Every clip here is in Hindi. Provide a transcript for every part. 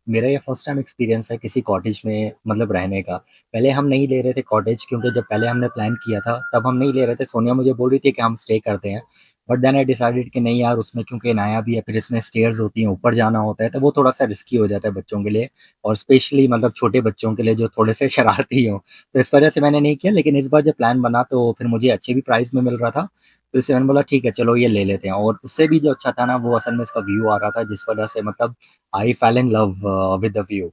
मेरा ये फर्स्ट टाइम एक्सपीरियंस है किसी कॉटेज में मतलब रहने का। पहले हम नहीं ले रहे थे कॉटेज, क्योंकि जब पहले हमने प्लान किया था तब हम नहीं ले रहे थे। सोनिया मुझे बोल रही थी कि हम स्टे करते हैं, बट देन आई डिसाइडेड कि नहीं यार, उसमें क्योंकि नया भी है, फिर इसमें स्टेयर्स होती हैं, ऊपर जाना होता है, तो वो थोड़ा सा रिस्की हो जाता है बच्चों के लिए, और स्पेशली मतलब छोटे बच्चों के लिए जो थोड़े से शरारती हों। तो इस वजह से मैंने नहीं किया। लेकिन इस बार जब प्लान बना तो फिर मुझे अच्छे भी प्राइस में मिल रहा था, तो इससे मैंने बोला ठीक है चलो ये ले लेते हैं। और उससे भी जो अच्छा था ना, वो असल में इसका व्यू आ रहा था, जिस वजह से मतलब I fell in love with the view.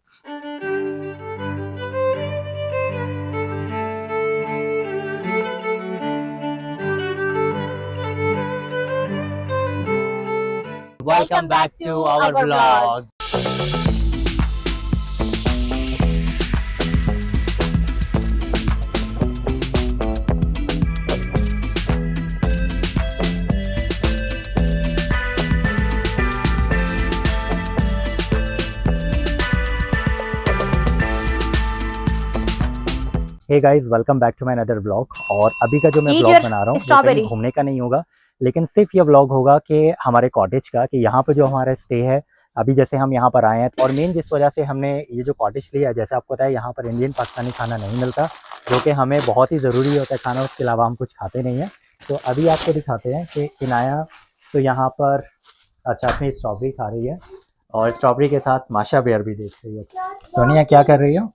Welcome Welcome back back to to our our vlog. vlog. Hey guys, welcome back to my another vlog. और अभी का जो मैं Eat व्लॉग your बना रहा हूँ वो कहीं strawberry. घूमने का नहीं होगा, लेकिन सिर्फ ये व्लॉग होगा कि हमारे कॉटेज का, कि यहाँ पर जो हमारा स्टे है। अभी जैसे हम यहाँ पर आए हैं, और मेन जिस वजह से हमने ये जो कॉटेज लिया है, जैसे आपको पता है यहाँ पर इंडियन पाकिस्तानी खाना नहीं मिलता, जो कि हमें बहुत ही ज़रूरी होता है खाना, उसके अलावा हम कुछ खाते नहीं हैं। तो अभी आपको दिखाते हैं कि इनाया तो यहाँ पर अच्छा अपनी स्ट्रॉबेरी खा रही है, और स्ट्रॉबेरी के साथ माशा बेयर भी देख रही है। सोनिया क्या कर रही हो?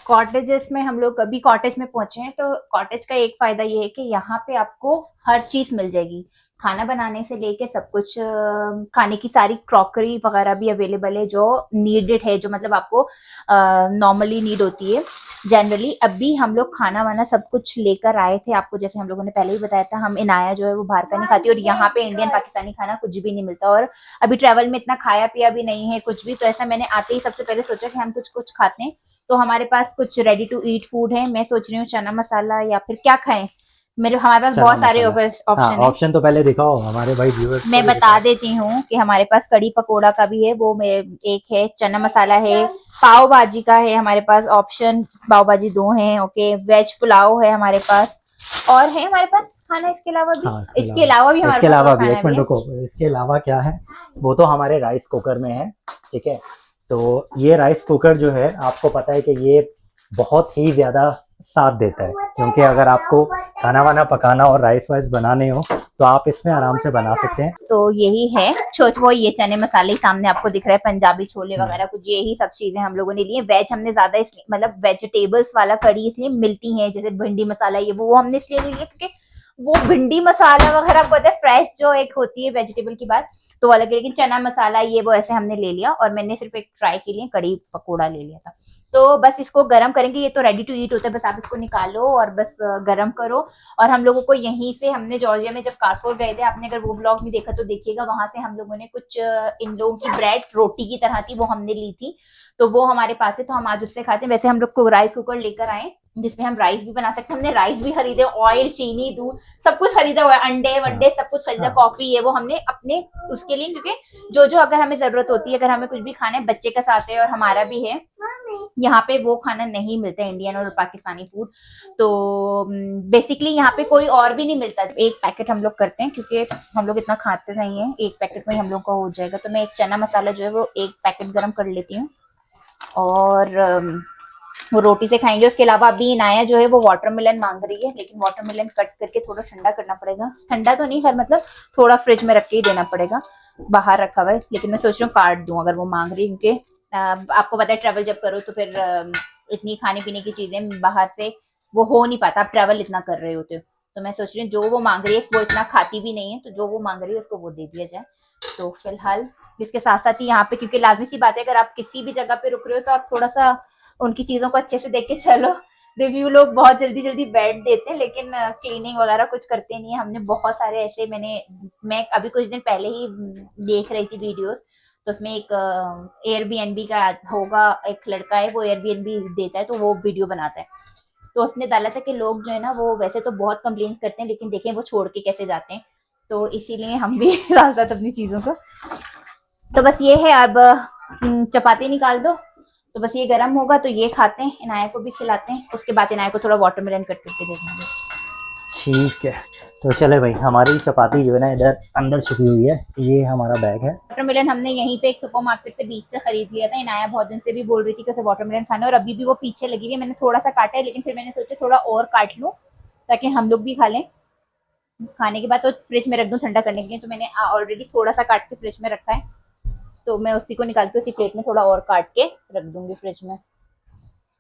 कॉटेजेस में हम लोग अभी कॉटेज में पहुंचे हैं, तो कॉटेज का एक फायदा ये है कि यहाँ पे आपको हर चीज मिल जाएगी। खाना बनाने से लेके सब कुछ, खाने की सारी क्रॉकरी वगैरह भी अवेलेबल है, जो नीडेड है, जो मतलब आपको नॉर्मली नीड होती है जनरली। अभी हम लोग खाना वाना सब कुछ लेकर आए थे आपको, जैसे हम लोगों ने पहले ही बताया था, हम इनाया जो है वो बाहर का नहीं खाती, और यहाँ पे इंडियन पाकिस्तानी खाना कुछ भी नहीं मिलता। और अभी ट्रैवल में इतना खाया पिया भी नहीं है कुछ भी, तो ऐसा मैंने आते ही सबसे पहले सोचा कि हम कुछ कुछ खाते हैं। तो हमारे पास कुछ रेडी टू ईट फूड है। मैं सोच रही हूँ चना मसाला या फिर क्या खाएं। मेरे हमारे पास चना बहुत सारे मसाला। हाँ, ऑप्शन है। ऑप्शन तो पहले दिखाओ हमारे भाई व्यूअर्स को मैं भी बता दिखाओ। देती हूँ कि हमारे पास कड़ी पकोड़ा का भी है, वो मेरे एक है, चना मसाला है, पाव भाजी का है हमारे पास ऑप्शन, पाव भाजी दो हैं, ओके, वेज पुलाव है हमारे पास, और है हमारे पास खाना इसके अलावा भी। हाँ, इसके अलावा भी हमारे इसके पास और अलावा भी खाना एक भी मिनट है। रुको, इसके अलावा क्या है? वो तो हमारे राइस कुकर में है। ठीक है। तो ये राइस कुकर जो है, आपको पता है कि ये बहुत ही ज़्यादा साथ देता है, क्योंकि अगर आपको खाना वाना पकाना और राइस वाइस बनाने हो तो आप इसमें आराम से बना सकते हैं। तो यही है छोच, वो ये चने मसाले सामने आपको दिख रहा है, पंजाबी छोले हम्म। वगैरह कुछ, यही सब चीजें हम लोगों ने लिए। वेज हमने ज्यादा इसलिए, मतलब वेजिटेबल्स वाला कड़ी इसलिए मिलती है, जैसे भिंडी मसाला ये वो हमने इसलिए ले लिया क्योंकि वो भिंडी मसाला वगैरह आपको पता है फ्रेश जो एक होती है वेजिटेबल की बात, तो वो अलग है। लेकिन चना मसाला ये वो ऐसे हमने ले लिया, और मैंने सिर्फ एक ट्राई के लिए कड़ी पकोड़ा ले लिया था। तो बस इसको गरम करेंगे, ये तो रेडी टू ईट होता है, बस आप इसको निकालो और बस गरम करो। और हम लोगों को यहीं से, हमने जॉर्जिया में जब कारफोर गए थे, आपने अगर वो ब्लॉग नहीं देखा तो देखिएगा, वहां से हम लोगों ने कुछ इन लोगों की ब्रेड रोटी की तरह थी, वो हमने ली थी। तो वो हमारे पास है, तो हम आज उससे खाते हैं। वैसे हम लोग को राइस कुकर लेकर आए, जिसमें हम राइस भी बना सकते हैं। हमने राइस भी खरीदे, ऑयल, चीनी, दूध, सब कुछ खरीदा हुआ है, अंडे हाँ, वंडे सब कुछ खरीदा, हाँ। कॉफी ये वो हमने अपने उसके लिए, क्योंकि जो जो अगर हमें जरूरत होती है, अगर हमें कुछ भी खाना है, बच्चे का साथ है और हमारा भी है, यहाँ पे वो खाना नहीं मिलता इंडियन और पाकिस्तानी फूड। तो बेसिकली यहाँ पे कोई और भी नहीं मिलता। एक पैकेट हम लोग करते हैं, क्योंकि हम लोग इतना खाते नहीं है, एक पैकेट में हम लोग का हो जाएगा। तो मैं एक चना मसाला जो है वो एक पैकेट गर्म कर लेती हूँ, और वो रोटी से खाएंगे। उसके अलावा अभी इनाया जो है वो वाटरमेलन मांग रही है, लेकिन वाटरमेलन कट करके थोड़ा ठंडा करना पड़ेगा। ठंडा तो नहीं, खैर मतलब थोड़ा फ्रिज में रख के ही देना पड़ेगा, बाहर रखा हुआ है। लेकिन मैं सोच रही हूँ काट दूं अगर वो मांग रही है, क्योंकि आपको पता है ट्रैवल जब करो तो फिर इतनी खाने पीने की चीजें बाहर से वो हो नहीं पाता, आप ट्रैवल इतना कर रहे होते हो। तो मैं सोच रही हूँ जो वो मांग रही है, वो इतना खाती भी नहीं है, तो जो वो मांग रही है उसको वो दे दिया जाए। तो फिलहाल इसके साथ साथ ही यहाँ पे, क्योंकि लाजमी सी बात है, अगर आप किसी भी जगह पे रुक रहे हो तो आप थोड़ा सा उनकी चीजों को अच्छे से देख के चलो। रिव्यू लोग बहुत जल्दी जल्दी बैठ देते हैं, लेकिन क्लीनिंग वगैरह कुछ करते नहीं है। हमने बहुत सारे ऐसे, मैं अभी कुछ दिन पहले ही देख रही थी वीडियोस, तो उसमें एक एयरबीएनबी का होगा, एक लड़का है वो एयरबीएनबी देता है, तो वो वीडियो बनाता है। तो उसने डाला था कि लोग जो है ना वो वैसे तो बहुत कंप्लेन करते हैं, लेकिन देखें वो छोड़ के कैसे जाते हैं। तो इसीलिए हम भी रास्ता अपनी चीजों को। तो बस ये है, अब चपाती निकाल दो, तो बस ये गर्म होगा तो ये खाते हैं, इनाया को भी खिलाते हैं, उसके बाद इनाया को थोड़ा वाटरमेलन कट करके दे देंगे। ठीक है। तो चले भाई, हमारी चपाती जो है ना इधर अंदर छुपी हुई है। ये हमारा बैग है। वाटरमेलन हमने यहीं पे एक सुपरमार्केट से बीच से खरीद लिया था। इनाया बहुत दिन से भी बोल रही थी कि उसे वाटरमेलन खाना है और अभी भी वो पीछे लगी हुई है। मैंने थोड़ा सा काटा है, लेकिन फिर मैंने सोचा थोड़ा और काट लूं ताकि हम लोग भी खा लें। खाने के बाद तो फ्रिज में रख दूं ठंडा करने के लिए, तो मैंने ऑलरेडी थोड़ा सा काट के फ्रिज में रखा है। तो मैं उसी को निकाल के उसी प्लेट में थोड़ा और काट के रख दूंगी फ्रिज में।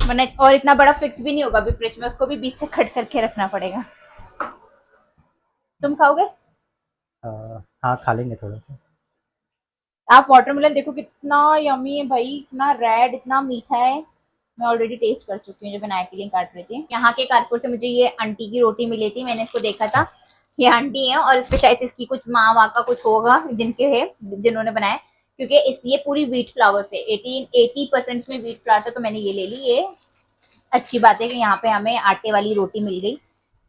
वरना और इतना बड़ा फिक्स भी नहीं होगा अभी फ्रिज में, उसको भी बीच से कट करके रखना पड़ेगा। तुम खाओगे? हाँ, खा लेंगे थोड़ा सा। आप वाटरमेलन देखो कितना यमी है भाई, इतना रेड, इतना मीठा है। मैं ऑलरेडी टेस्ट कर चुकी हूँ जब बनाया के लिए काट रही थी। यहाँ के कारपुर से मुझे ये आंटी की रोटी मिली थी, मैंने इसको देखा था। ये आंटी है और इस पे शायद इसकी कुछ माँ वाँ का कुछ होगा जिनके है, जिन्होंने बनाया। क्योंकि इस ये पूरी व्हीट फ्लावर से 80% में व्हीट फ्लावर था, तो मैंने ये ले ली। ये अच्छी बात है कि यहाँ पे हमें आटे वाली रोटी मिल गई।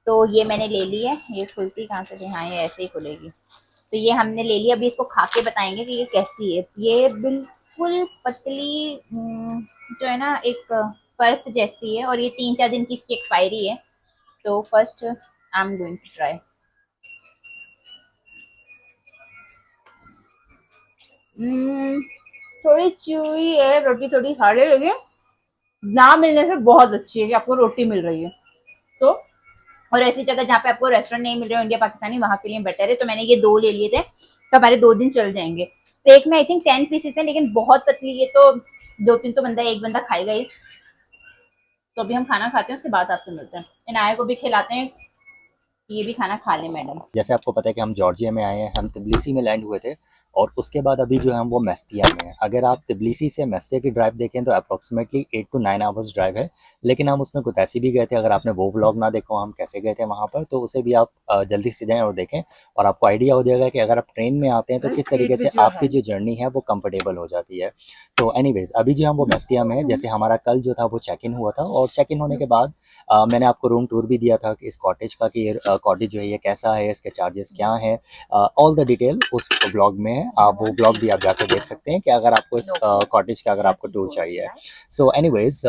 तो ये मैंने ले ली है। ये खुलती कहाँ से थी? हाँ, ये ऐसे ही खुलेगी। तो ये हमने ले लिया। अभी इसको खा के बताएंगे कि ये कैसी है। ये बिल्कुल पतली जो है ना, एक परत जैसी है, और ये 3-4 दिन की इसकी एक्सपायरी है। तो first I am going to try. थोड़ी च्यूई है रोटी, थोड़ी हार्ड है, लेकिन ना मिलने से बहुत अच्छी है कि आपको रोटी मिल रही है। तो और ऐसी जगह जहाँ पे आपको रेस्टोरेंट नहीं मिल रहे हो इंडिया पाकिस्तानी, वहां के लिए बेटर है। तो मैंने ये 2 ले लिए थे, तो हमारे 2 दिन चल जाएंगे। तो एक में आई थिंक 10 पीसेस है, लेकिन बहुत पतली है, तो 2-3 तो एक बंदा खाएगा ही। तो अभी हम खाना खाते हैं, उसके बाद आपसे मिलते हैं। इनाया को भी खिलाते हैं, ये भी खाना खा ले मैडम। जैसे आपको पता है कि हम जॉर्जिया में आए हैं, हम तिब्लिसी में लैंड हुए थे और उसके बाद अभी जो है हम वो मेस्तिया में हैं। अगर आप तिब्लिसी से मेस्तिया की ड्राइव देखें तो अप्रॉक्सीमेटली 8 to 9 आवर्स ड्राइव है। लेकिन हम उसमें कुतैसी भी गए थे। अगर आपने वो व्लॉग ना देखो हम कैसे गए थे वहाँ पर, तो उसे भी आप जल्दी से जाएं और देखें, और आपको आइडिया हो जाएगा कि अगर आप ट्रेन में आते हैं तो किस तरीके से आपकी जो जर्नी है वो कंफर्टेबल हो जाती है। तो एनीवेज अभी जो हम वो मेस्तिया में है, जैसे हमारा कल जो था वो चेक इन हुआ था, और चेक इन होने के बाद मैंने आपको रूम टूर भी दिया था कि इस कॉटेज का, कि ये कॉटेज जो है ये कैसा है, इसके चार्जेस क्या हैं, ऑल द डिटेल उस ब्लॉग में है। आप वो ब्लॉग भी आप जाकर देख सकते हैं कि अगर आपको इस कॉटेज का अगर आपको टूर चाहिए। सो एनीवेज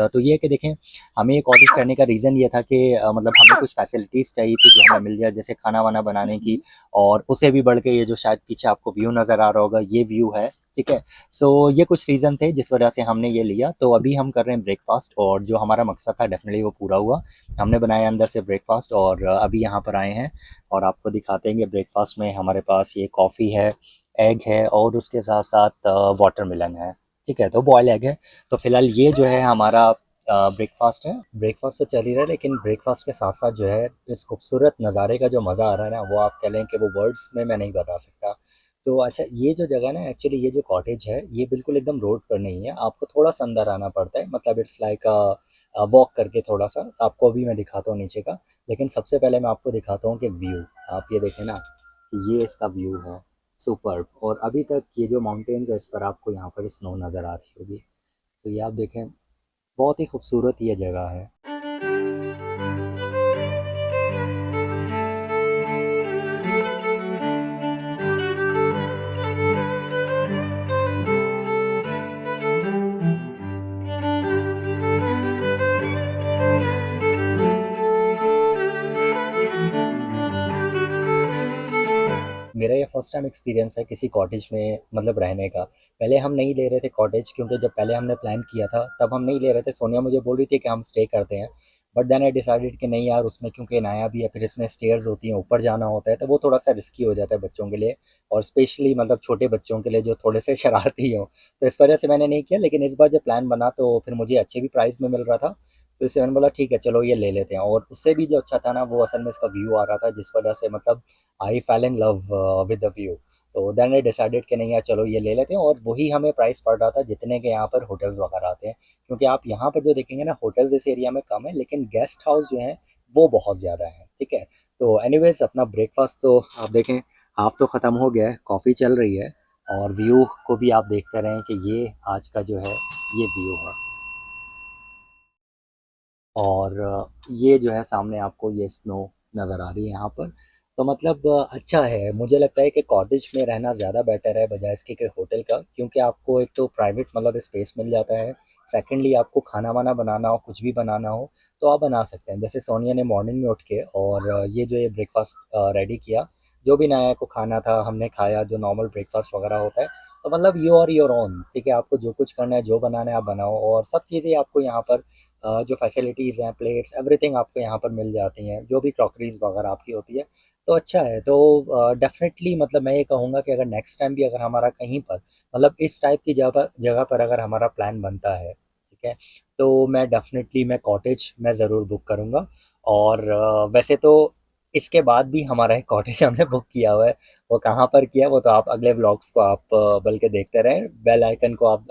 तो ये कि देखें, हमें ये कॉटेज करने का रीज़न ये था कि मतलब हमें कुछ फैसिलिटीज़ चाहिए थी जो हमें मिल जाए, जैसे खाना वाना बनाने की। और उसे भी बढ़ के ये जो शायद पीछे आपको व्यू नज़र आ रहा होगा, ये व्यू है, ठीक है। सो ये कुछ रीज़न थे जिस वजह से हमने ये लिया। तो अभी हम कर रहे हैं ब्रेकफास्ट, और जो हमारा मकसद था डेफिनेटली वो पूरा हुआ। हमने बनाया अंदर से ब्रेकफास्ट, और अभी यहाँ पर आए हैं और आपको दिखाते हैं कि ब्रेकफास्ट में हमारे पास ये कॉफ़ी है, एग है, और उसके साथ साथ वाटरमेलन है, ठीक है। तो बॉयल एग है। तो फिलहाल ये जो है हमारा ब्रेकफास्ट है। ब्रेकफास्ट तो चल ही रहा है, लेकिन ब्रेकफास्ट के साथ साथ जो है इस खूबसूरत नज़ारे का जो मज़ा आ रहा है ना, वो आप कह लें कि वो वर्ड्स में मैं नहीं बता सकता। तो अच्छा, ये जो जगह ना, एक्चुअली ये जो कॉटेज है ये बिल्कुल एकदम रोड पर नहीं है, आपको थोड़ा सा अंदर आना पड़ता है। मतलब इट्स लाइक वॉक करके थोड़ा सा, आपको अभी मैं दिखाता हूँ नीचे का। लेकिन सबसे पहले मैं आपको दिखाता हूँ कि व्यू, आप ये देखें ना, ये इसका व्यू है सुपर्ब। और अभी तक ये जो माउंटेन्स है इस पर आपको यहाँ पर स्नो नज़र आ रही होगी। तो ये आप देखें, बहुत ही खूबसूरत ये जगह है। मेरा ये फर्स्ट टाइम एक्सपीरियंस है किसी कॉटेज में मतलब रहने का। पहले हम नहीं ले रहे थे कॉटेज, क्योंकि जब पहले हमने प्लान किया था तब हम नहीं ले रहे थे। सोनिया मुझे बोल रही थी कि हम स्टे करते हैं, बट देन आई डिसाइडेड कि नहीं यार, उसमें क्योंकि नया भी है, फिर इसमें स्टेयर्स होती हैं, ऊपर जाना होता है, तो वो थोड़ा सा रिस्की हो जाता है बच्चों के लिए, और स्पेशली मतलब छोटे बच्चों के लिए जो थोड़े से शरारती हों। तो इस वजह से मैंने नहीं किया। लेकिन इस बार जब प्लान बना तो फिर मुझे अच्छे भी प्राइस में मिल रहा था, तो इससे मैंने बोला ठीक है चलो ये ले लेते हैं। और उससे भी जो अच्छा था ना, वो असल में इसका व्यू आ रहा था, जिस वजह से मतलब I fell in love with the view. तो देन आई डिसाइडेड कि नहीं यार चलो ये ले लेते हैं। और वही हमें प्राइस पड़ रहा था जितने के यहाँ पर होटल्स वगैरह आते हैं। क्योंकि आप यहाँ पर जो देखेंगे ना, होटल्स इस एरिया में कम है, लेकिन गेस्ट हाउस जो है वो बहुत ज़्यादा है, ठीक है। तो एनीवेज अपना ब्रेकफास्ट तो आप देखें हाफ तो ख़त्म हो गया है, कॉफ़ी चल रही है, और व्यू को भी आप देखते रहें कि ये आज का जो है ये व्यू है। और ये जो है सामने आपको ये स्नो नज़र आ रही है यहाँ पर। तो मतलब अच्छा है, मुझे लगता है कि कॉटेज में रहना ज़्यादा बेटर है बजाय इसके कि होटल का, क्योंकि आपको एक तो प्राइवेट मतलब स्पेस मिल जाता है। सेकंडली आपको खाना वाना बनाना हो, कुछ भी बनाना हो तो आप बना सकते हैं। जैसे सोनिया ने मॉर्निंग में उठ के और ये ब्रेकफास्ट रेडी किया, जो भी नया को खाना था हमने खाया, जो नॉर्मल ब्रेकफास्ट वगैरह होता है। तो मतलब यू आर योर ओन, ठीक है, आपको जो कुछ करना है, जो बनाना है आप बनाओ, और सब चीज़ें आपको यहाँ पर जो फैसिलिटीज़ हैं, प्लेट्स, एवरीथिंग आपको यहाँ पर मिल जाती हैं, जो भी क्रॉकरीज वगैरह आपकी होती है। तो अच्छा है। तो डेफ़िनेटली मतलब मैं ये कहूँगा कि अगर नेक्स्ट टाइम भी अगर हमारा कहीं पर मतलब इस टाइप की जगह जगह पर अगर हमारा प्लान बनता है, ठीक है, तो मैं डेफ़िनेटली मैं कॉटेज मैं ज़रूर बुक करूँगा। और वैसे तो इसके बाद भी हमारा एक कॉटेज हमने बुक किया हुआ है, वो कहाँ पर किया वो तो आप अगले व्लॉग्स को आप बल्कि देखते रहें, बेल आइकन को आप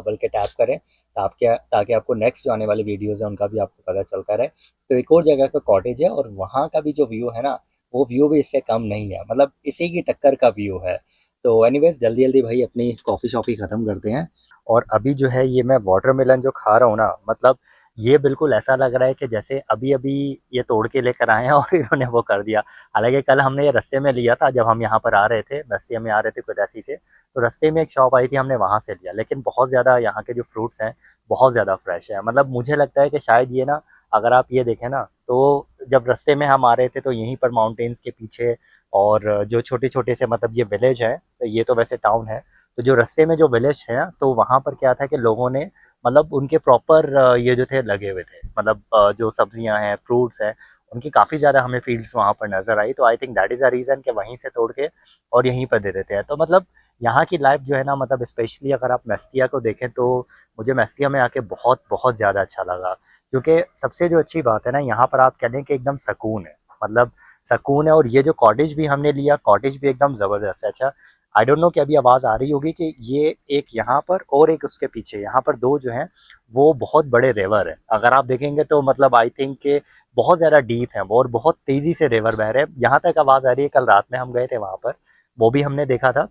बल्कि टैप करें, ताकि आपको नेक्स्ट जो आने वाली वीडियोज़ हैं उनका भी आपको पता चलता रहे। तो एक और जगह का कॉटेज है और वहाँ का भी जो व्यू है ना, वो व्यू भी इससे कम नहीं है, मतलब इसी की टक्कर का व्यू है। तो एनीवेज जल्दी जल्दी भाई अपनी कॉफ़ी शॉफ़ी ख़त्म करते हैं। और अभी जो है ये मैं वाटरमेलन जो खा रहा हूँ ना, मतलब ये बिल्कुल ऐसा लग रहा है कि जैसे अभी अभी ये तोड़ के लेकर आए हैं और इन्होंने वो कर दिया। हालांकि कल हमने ये रास्ते में लिया था, जब हम यहाँ पर आ रहे थे, रास्ते में आ रहे थे कुदासी से, तो रास्ते में एक शॉप आई थी, हमने वहाँ से लिया। लेकिन बहुत ज़्यादा यहाँ के जो फ्रूट्स हैं बहुत ज़्यादा फ्रेश है। मतलब मुझे लगता है कि शायद ये ना, अगर आप ये देखें ना, तो जब रास्ते में हम आ रहे थे तो यहीं पर माउंटेन्स के पीछे और जो छोटे छोटे से मतलब ये विलेज है, तो ये तो वैसे टाउन है, तो जो रास्ते में जो विलेज है तो वहाँ पर क्या था कि लोगों ने मतलब उनके प्रॉपर ये जो थे लगे हुए थे, मतलब जो सब्जियां हैं, फ्रूट्स हैं, उनकी काफ़ी ज़्यादा हमें फील्ड्स वहाँ पर नज़र आई। तो I think that is a reason कि वहीं से तोड़ के और यहीं पर दे देते हैं। तो मतलब यहाँ की लाइफ जो है ना, मतलब स्पेशली अगर आप मेस्तिया को देखें तो मुझे मेस्तिया में आके बहुत बहुत ज़्यादा अच्छा लगा। क्योंकि सबसे जो अच्छी बात है ना, यहाँ पर आप कह लें कि एकदम सुकून है, मतलब सुकून है। और ये जो कॉटेज भी हमने लिया, कॉटेज भी एकदम ज़बरदस्त है। अच्छा, आई डोंट नो कि अभी आवाज़ आ रही होगी कि ये एक यहाँ पर और एक उसके पीछे, यहाँ पर दो जो हैं वो बहुत बड़े रिवर है। अगर आप देखेंगे तो मतलब आई थिंक के बहुत ज़्यादा डीप है वो और बहुत तेज़ी से रिवर बह रहे हैं। यहाँ तक आवाज़ आ रही है। कल रात में हम गए थे वहाँ पर, वो भी हमने देखा था।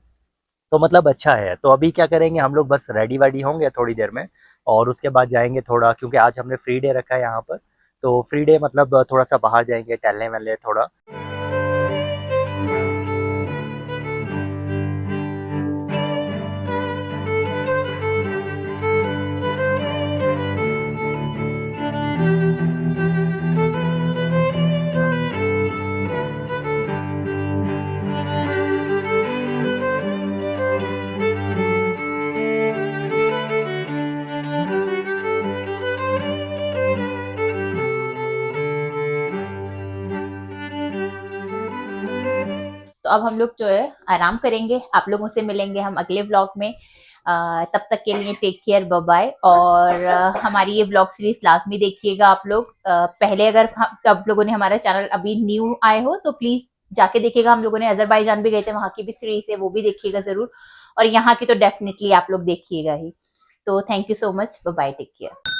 तो मतलब अच्छा है। तो अभी क्या करेंगे हम लोग, बस रेडी वेडी होंगे थोड़ी देर में और उसके बाद जाएंगे थोड़ा, क्योंकि आज हमने फ्री डे रखा है यहाँ पर। तो फ्री डे मतलब थोड़ा सा बाहर जाएंगे टहलने वहलने थोड़ा। तो अब हम लोग जो है आराम करेंगे, आप लोगों से मिलेंगे हम अगले व्लॉग में। तब तक के लिए टेक केयर, बाय बाय। और हमारी ये व्लॉग सीरीज लाजमी देखिएगा आप लोग। पहले अगर आप लोगों ने हमारा चैनल अभी न्यू आए हो तो प्लीज जाके देखिएगा। हम लोगों ने अजरबैजान भी गए थे, वहां की भी सीरीज है, वो भी देखिएगा जरूर। और यहाँ की तो डेफिनेटली आप लोग देखिएगा ही। तो thank you so much, bye bye, take care.